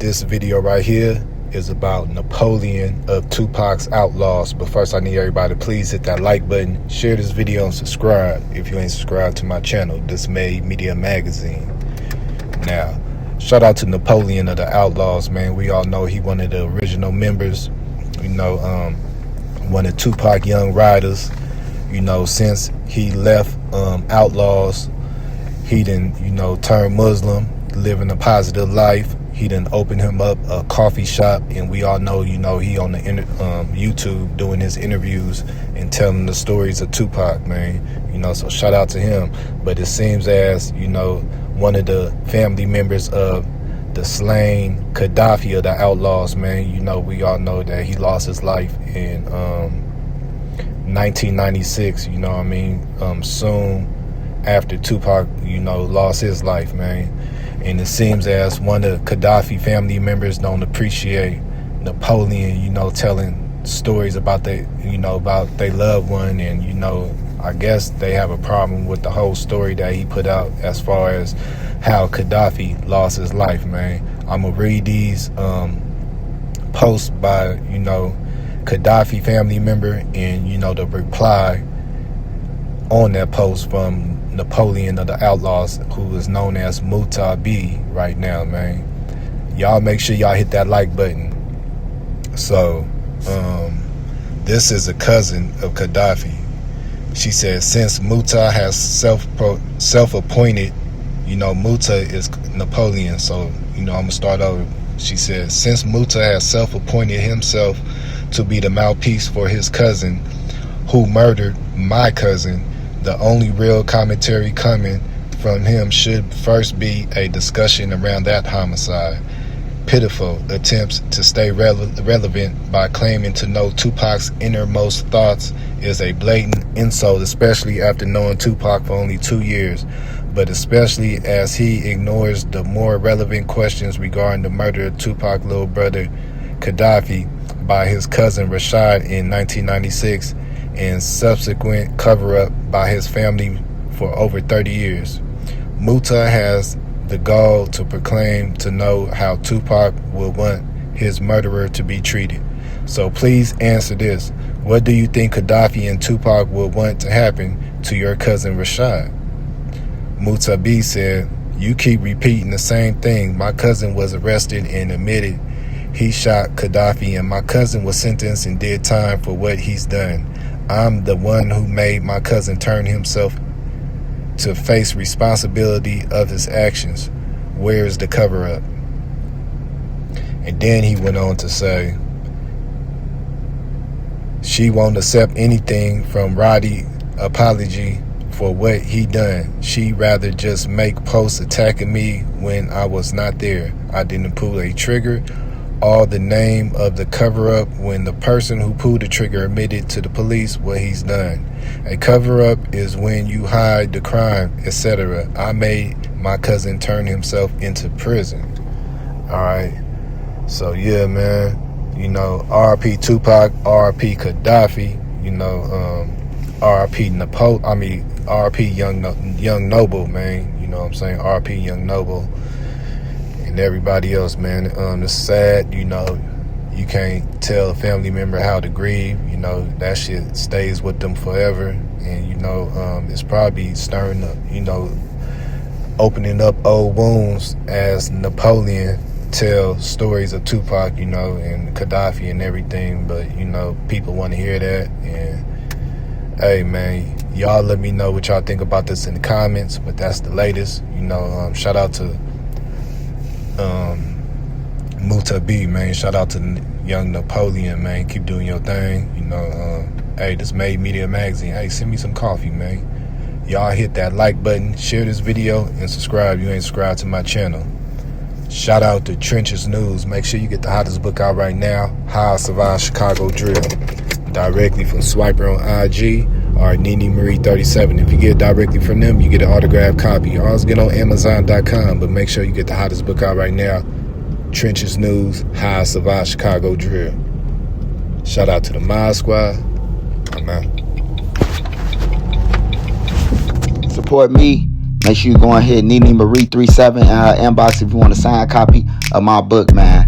This video right here is about Napoleon of 2-Pac's Outlawz. But first, I need everybody to please hit that like button, share this video, and subscribe if you ain't subscribed to my channel, Dismayed Media Magazine. Now, shout out to Napoleon of the Outlawz, man. We all know he one of the original members, one of 2-Pac Young Riders. Since he left Outlawz, he done, turned Muslim, living a positive life. He done opened him up a coffee shop, and we all know, he on the YouTube doing his interviews and telling the stories of 2-Pac, man. So shout out to him. But it seems as, one of the family members of the slain Khadafi of the Outlawz, man, we all know that he lost his life in 1996, soon after 2-Pac, lost his life, man. And it seems as one of the Khadafi family members don't appreciate Napoleon, telling stories about about their loved one. And, I guess they have a problem with the whole story that he put out as far as how Khadafi lost his life, man. I'm going to read these posts by, Khadafi family member and, the reply on that post from Napoleon of the Outlawz, who is known as Muta B right now, man. Y'all make sure y'all hit that like button. So, this is a cousin of Khadafi. She says, since Muta has self-appointed, Muta is Napoleon, so, I'm going to start over. She says, since Muta has self-appointed himself to be the mouthpiece for his cousin, who murdered my cousin, the only real commentary coming from him should first be a discussion around that homicide. Pitiful attempts to stay relevant by claiming to know 2-Pac's innermost thoughts is a blatant insult, especially after knowing 2-Pac for only 2 years, but especially as he ignores the more relevant questions regarding the murder of 2-Pac's little brother Khadafi by his cousin Rashad in 1996 and subsequent cover-up by his family for over 30 years. Muta has the gall to proclaim to know how 2-Pac would want his murderer to be treated. So please answer this. What do you think Khadafi and 2-Pac would want to happen to your cousin Rashad? Muta B said, you keep repeating the same thing. My cousin was arrested and admitted he shot Khadafi, and my cousin was sentenced and did time for what he's done. I'm the one who made my cousin turn himself to face responsibility of his actions. Where is the cover-up? And then he went on to say, she won't accept anything from Roddy apology for what he done. She rather just make posts attacking me when I was not there. I didn't pull a trigger. All the name of the cover-up when the person who pulled the trigger admitted to the police what he's done. A cover-up is when you hide the crime, etc. I made my cousin turn himself into prison. Alright. So yeah, man. RIP 2-Pac, RIP Khadafi, RIP Young Noble, man. You know what I'm saying? RIP Young Noble. And everybody else, man. It's sad, you can't tell a family member how to grieve. That shit stays with them forever. And, it's probably stirring up, opening up old wounds as Napoleon tells stories of 2-Pac, and Khadafi and everything. But, people want to hear that. And, hey, man, y'all let me know what y'all think about this in the comments. But that's the latest. Shout out to Muta B, man. Shout out to young Napoleon, man. Keep doing your thing. Hey, Dismayed Media Magazine. Hey, send me some coffee, man. Y'all hit that like button, share this video, and subscribe if you ain't subscribed to my channel. Shout out to Trenches News. Make sure you get the hottest book out right now, How I Survived Chicago Drill, directly from Swiper on IG or Nene Marie 37. If you get it directly from them, you get an autographed copy. You always get on Amazon.com, but make sure you get the hottest book out right now, Trenches News, How I Survived Chicago Drill. Shout out to the Mod Squad. I'm out. Support me. Make sure you go ahead, Nene Marie 37 in her inbox if you want a signed copy of my book, man.